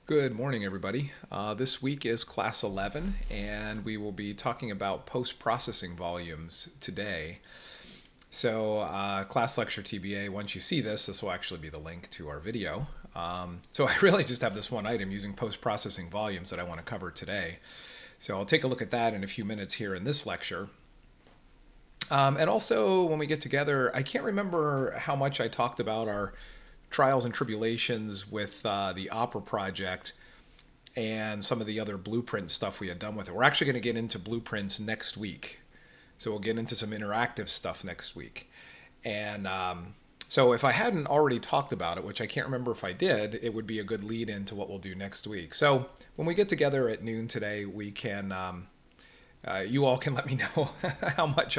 Good morning, everybody. This week is class 11, and we will be talking about post-processing volumes today. So, class lecture TBA, once you see this will actually be the link to our video. So I really just have this one item using post-processing volumes that I want to cover today. So I'll take a look at that in a few minutes here in this lecture. And also, when we get together, I can't remember how much I talked about our trials and tribulations with the Opera project and some of the other blueprint stuff we had done with it. We're actually going to get into blueprints next week. So we'll get into some interactive stuff next week. And so if I hadn't already talked about it, which I can't remember if I did, it would be a good lead into what we'll do next week. So when we get together at noon today, we can you all can let me know how much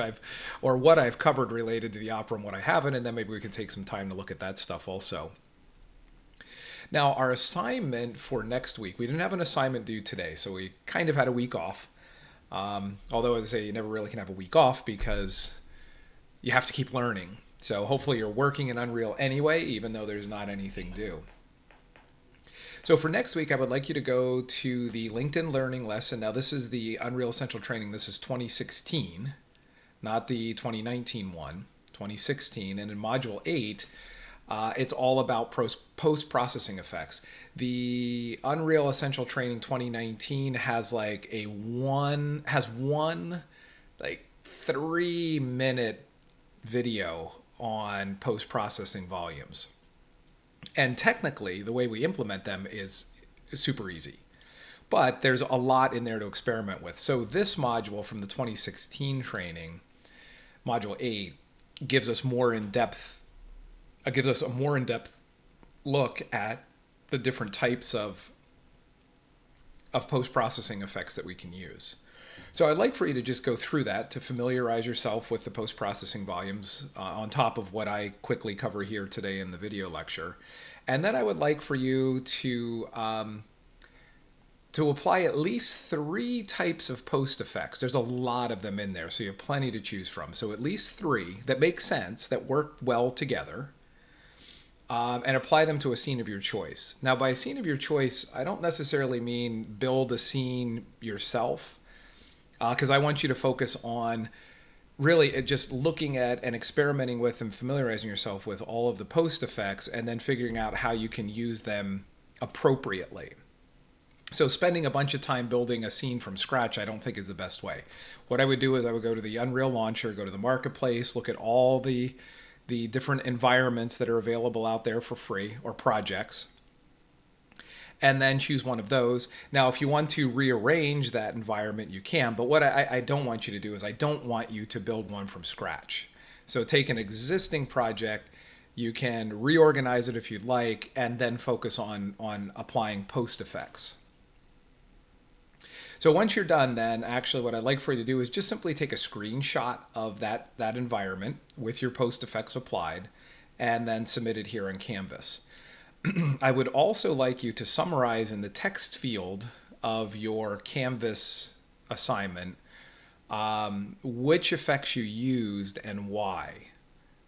or what I've covered related to the opera and what I haven't, and then maybe we can take some time to look at that stuff also. Now, our assignment for next week, we didn't have an assignment due today, so we kind of had a week off. Although, as I say, you never really can have a week off because you have to keep learning. So hopefully you're working in Unreal anyway, even though there's not anything due. So for next week, I would like you to go to the LinkedIn Learning lesson. Now, this is the Unreal Essential Training. This is 2016, not the 2019 one, 2016. And in Module 8, it's all about post-processing effects. The Unreal Essential Training 2019 has one 3-minute video on post-processing volumes. And technically, the way we implement them is super easy. But there's a lot in there to experiment with. So this module from the 2016 training, Module 8, gives us a more in-depth look at the different types of post-processing effects that we can use. So I'd like for you to just go through that to familiarize yourself with the post-processing volumes on top of what I quickly cover here today in the video lecture. And then I would like for you to apply at least 3 types of post effects. There's a lot of them in there, so you have plenty to choose from. So at least 3 that make sense, that work well together, and apply them to a scene of your choice. Now, by a scene of your choice, I don't necessarily mean build a scene yourself, because I want you to focus on really just looking at and experimenting with and familiarizing yourself with all of the post effects and then figuring out how you can use them appropriately. So spending a bunch of time building a scene from scratch, I don't think is the best way. What I would do is I would go to the Unreal Launcher, go to the Marketplace, look at all the different environments that are available out there for free or projects, and then choose one of those. Now, if you want to rearrange that environment, you can, but what I don't want you to do is I don't want you to build one from scratch. So take an existing project, you can reorganize it if you'd like, and then focus on applying post effects. So once you're done, then actually what I'd like for you to do is just simply take a screenshot of that environment with your post effects applied, and then submit it here on Canvas. I would also like you to summarize in the text field of your Canvas assignment which effects you used and why.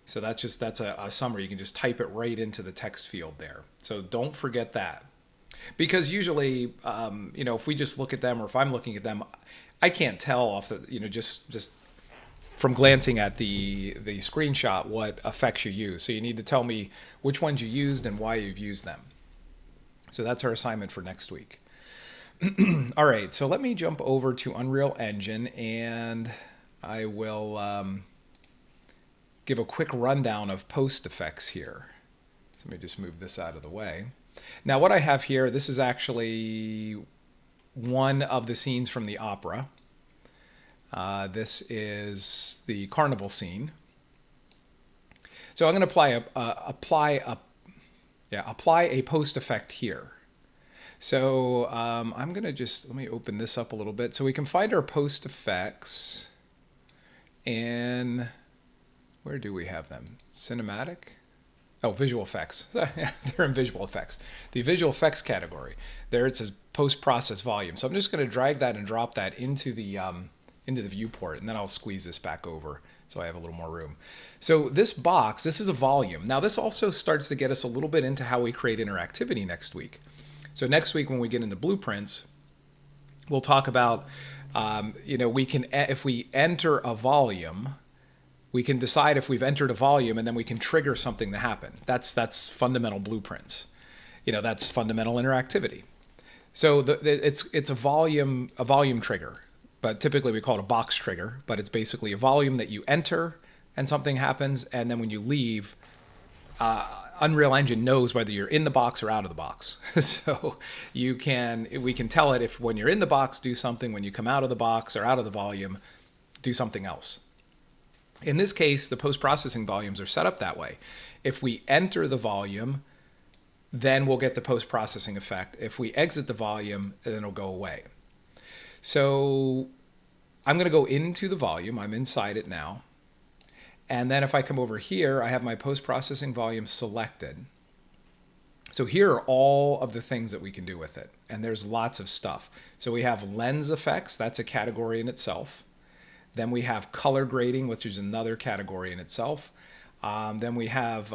So that's a summary. You can just type it right into the text field there. So don't forget that. Because usually, if we just look at them, or if I'm looking at them, I can't tell off the, just from glancing at the screenshot what effects you use. So you need to tell me which ones you used and why you've used them. So that's our assignment for next week. All right, so let me jump over to Unreal Engine, and I will give a quick rundown of post effects here. So let me just move this out of the way. Now what I have here, this is actually one of the scenes from the opera. This is the carnival scene. So I'm going to apply a post effect here. So I'm going to let me open this up a little bit so we can find our post effects. And where do we have them? Cinematic? Oh, visual effects. They're in visual effects. The visual effects category. There it says post-process volume. So I'm just going to drag that and drop that into the viewport, and then I'll squeeze this back over so I have a little more room. So this box, this is a volume. Now this also starts to get us a little bit into how we create interactivity next week. So next week when we get into blueprints, we'll talk about, we can, if we enter a volume, we can decide if we've entered a volume, and then we can trigger something to happen. That's fundamental blueprints. That's fundamental interactivity. So it's a volume trigger, but typically we call it a box trigger. But it's basically a volume that you enter and something happens, and then when you leave, Unreal Engine knows whether you're in the box or out of the box. So we can tell it if when you're in the box, do something. When you come out of the box or out of the volume, do something else. In this case, the post-processing volumes are set up that way. If we enter the volume, then we'll get the post-processing effect. If we exit the volume, then it'll go away. So I'm going to go into the volume. I'm inside it now. And then if I come over here, I have my post-processing volume selected. So here are all of the things that we can do with it. And there's lots of stuff. So we have lens effects. That's a category in itself. Then we have color grading, which is another category in itself. Then we have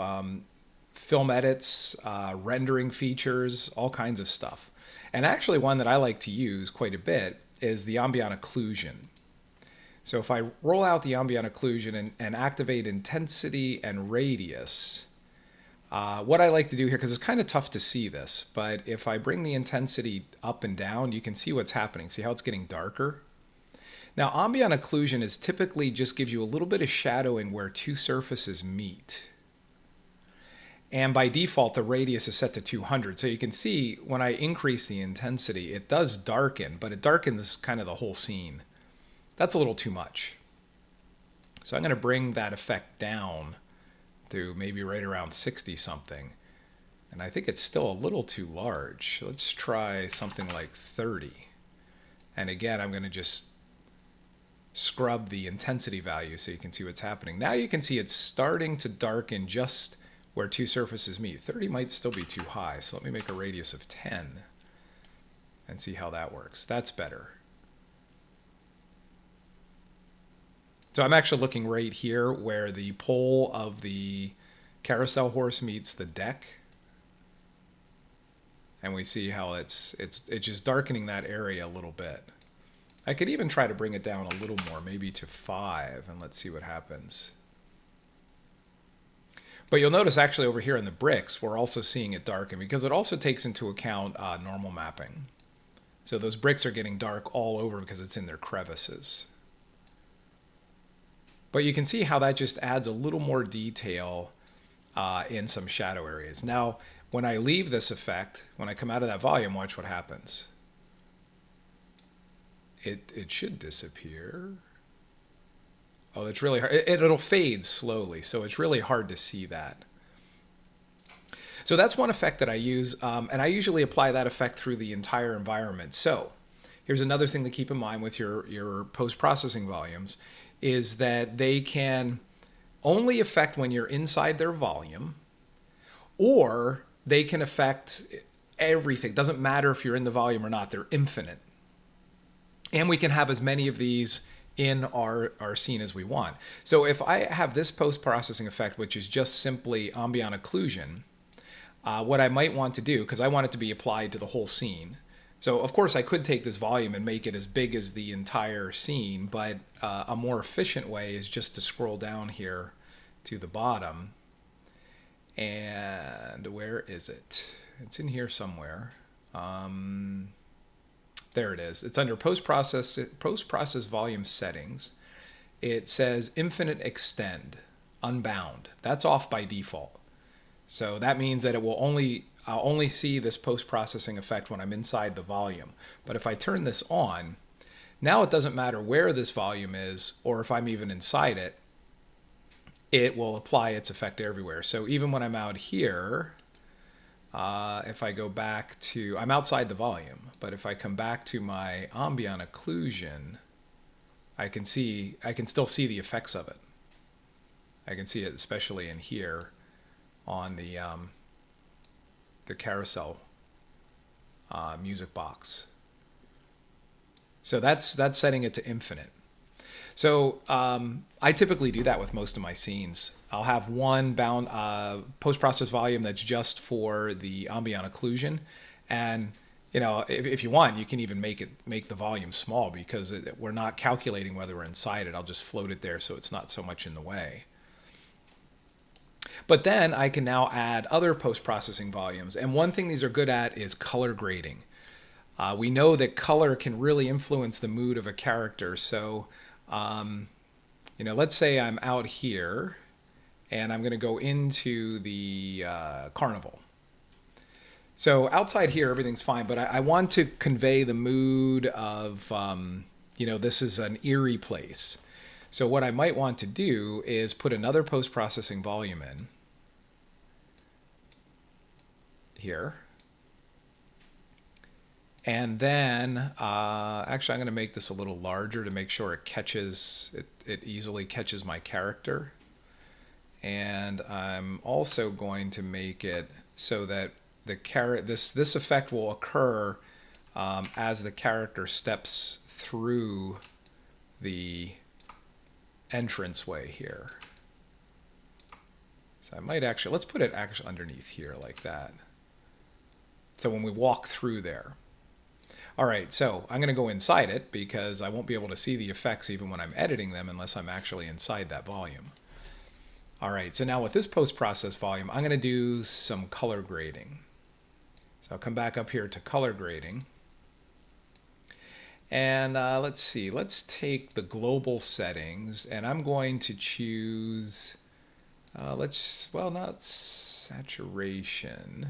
film edits, rendering features, all kinds of stuff. And actually one that I like to use quite a bit is the ambient occlusion. So if I roll out the ambient occlusion and activate intensity and radius, what I like to do here, because it's kind of tough to see this, but if I bring the intensity up and down, you can see what's happening. See how it's getting darker? Now, ambient occlusion is typically just gives you a little bit of shadowing where two surfaces meet. And by default, the radius is set to 200. So you can see when I increase the intensity, it does darken, but it darkens kind of the whole scene. That's a little too much. So I'm going to bring that effect down to maybe right around 60 something. And I think it's still a little too large. Let's try something like 30. And again, I'm going to just scrub the intensity value so you can see what's happening. Now you can see it's starting to darken just where two surfaces meet. 30 might still be too high, so let me make a radius of 10 and see how that works. That's better. So I'm actually looking right here where the pole of the carousel horse meets the deck. And we see how it's just darkening that area a little bit. I could even try to bring it down a little more, maybe to 5, and let's see what happens. But you'll notice actually over here in the bricks, we're also seeing it darken because it also takes into account normal mapping. So those bricks are getting dark all over because it's in their crevices. But you can see how that just adds a little more detail in some shadow areas. Now, when I leave this effect, when I come out of that volume, watch what happens. It should disappear. Oh, that's really hard. It'll fade slowly, so it's really hard to see that. So that's one effect that I use, and I usually apply that effect through the entire environment. So here's another thing to keep in mind with your post-processing volumes is that they can only affect when you're inside their volume, or they can affect everything. Doesn't matter if you're in the volume or not, they're infinite. And we can have as many of these in our scene as we want. So if I have this post-processing effect, which is just simply ambient occlusion, what I might want to do, because I want it to be applied to the whole scene. So of course I could take this volume and make it as big as the entire scene, but a more efficient way is just to scroll down here to the bottom. And where is it? It's in here somewhere. There it is. It's under post-process volume settings. It says infinite extend, unbound. That's off by default. So that means that I'll only see this post-processing effect when I'm inside the volume. But if I turn this on, now it doesn't matter where this volume is or if I'm even inside it, it will apply its effect everywhere. So even when I'm out here, if I go back to, I'm outside the volume, but if I come back to my ambient occlusion, I can still see the effects of it. I can see it especially in here on the carousel music box. So that's setting it to infinite. So I typically do that with most of my scenes. I'll have one bound post-process volume that's just for the ambient occlusion, And if you want, you can even make the volume small because we're not calculating whether we're inside it. I'll just float it there so it's not so much in the way. But then I can now add other post-processing volumes. And one thing these are good at is color grading. We know that color can really influence the mood of a character. So, let's say I'm out here and I'm going to go into the carnival. So outside here, everything's fine, but I want to convey the mood of, this is an eerie place. So what I might want to do is put another post-processing volume in here. And then, actually, I'm going to make this a little larger to make sure it easily catches my character. And I'm also going to make it so that this effect will occur as the character steps through the entranceway here. So I might actually, let's put it actually underneath here like that. So when we walk through there. All right, so I'm going to go inside it because I won't be able to see the effects even when I'm editing them unless I'm actually inside that volume. All right, so now with this post-process volume, I'm going to do some color grading. So I'll come back up here to color grading. And let's see, let's take the global settings, and I'm going to choose, not saturation.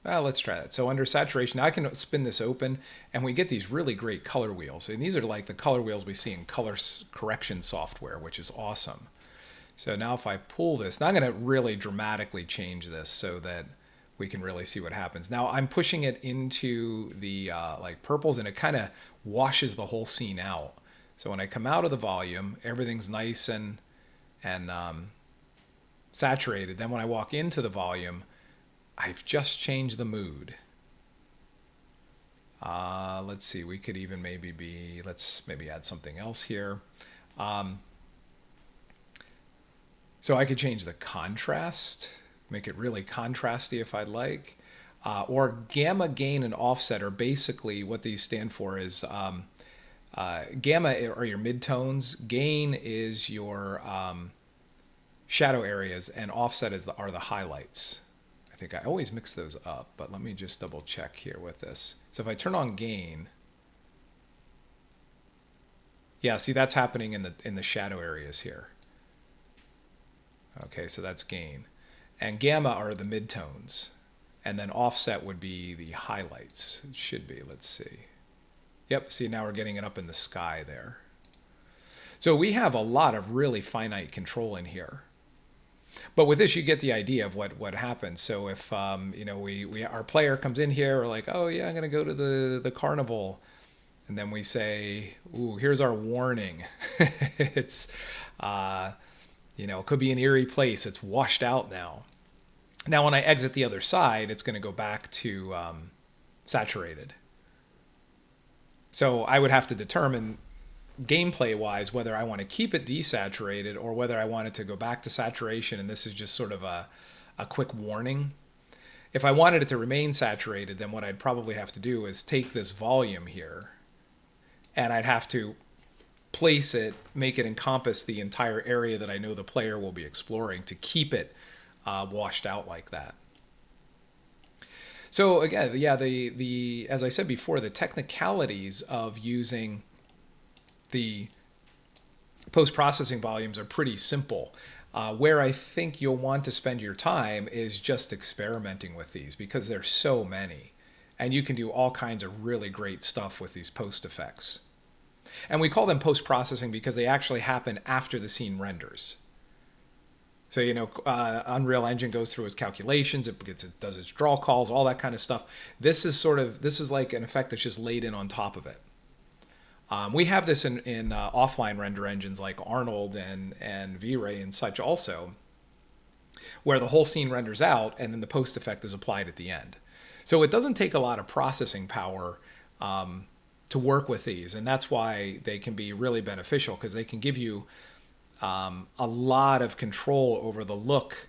Well, let's try that. So under saturation, now I can spin this open, and we get these really great color wheels. And these are like the color wheels we see in color correction software, which is awesome. So now if I pull this, now I'm going to really dramatically change this so that we can really see what happens. Now I'm pushing it into the like purples, and it kind of washes the whole scene out. So when I come out of the volume, everything's nice and saturated. Then when I walk into the volume, I've just changed the mood. Let's see, we could even let's maybe add something else here. So I could change the contrast, make it really contrasty if I'd like. Or gamma, gain, and offset are basically what these stand for is gamma are your midtones, gain is your shadow areas, and offset are the highlights. I think I always mix those up, but let me just double check here with this. So if I turn on gain, yeah, see that's happening in the shadow areas here. Okay, so that's gain. And gamma are the midtones. And then offset would be the highlights. It should be, let's see. Yep, see now we're getting it up in the sky there. So we have a lot of really finite control in here. But with this, you get the idea of what happens. So if our player comes in here, we're like, oh yeah, I'm gonna go to the carnival, and then we say, ooh, here's our warning. It's it could be an eerie place. It's washed out now. Now when I exit the other side, it's going to go back to saturated. So I would have to determine gameplay-wise whether I want to keep it desaturated or whether I want it to go back to saturation, and this is just sort of a quick warning. If I wanted it to remain saturated, then what I'd probably have to do is take this volume here, and I'd have to place it, make it encompass the entire area that I know the player will be exploring to keep it washed out like that. So again, yeah, the as I said before, the technicalities of using the post-processing volumes are pretty simple. Where I think you'll want to spend your time is just experimenting with these because there's so many, and you can do all kinds of really great stuff with these post effects. And we call them post-processing because they actually happen after the scene renders. So, Unreal Engine goes through its calculations, it does its draw calls, all that kind of stuff. This is like an effect that's just laid in on top of it. We have this in offline render engines like Arnold and V-Ray and such also, where the whole scene renders out and then the post effect is applied at the end. So it doesn't take a lot of processing power to work with these, and that's why they can be really beneficial because they can give you a lot of control over the look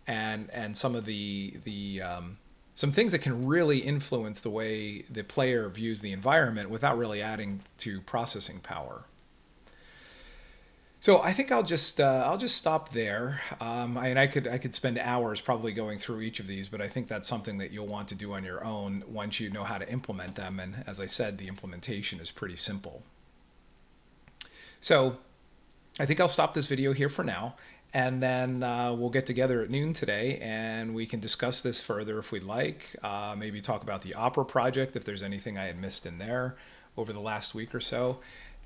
and some of the some things that can really influence the way the player views the environment without really adding to processing power. So I think I'll just stop there. I could spend hours probably going through each of these, but I think that's something that you'll want to do on your own once you know how to implement them. And as I said, the implementation is pretty simple. So I think I'll stop this video here for now, and then we'll get together at noon today and we can discuss this further if we'd like. Maybe talk about the Opera project if there's anything I had missed in there over the last week or so,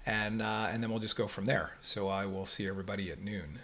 and then we'll just go from there. So I will see everybody at noon.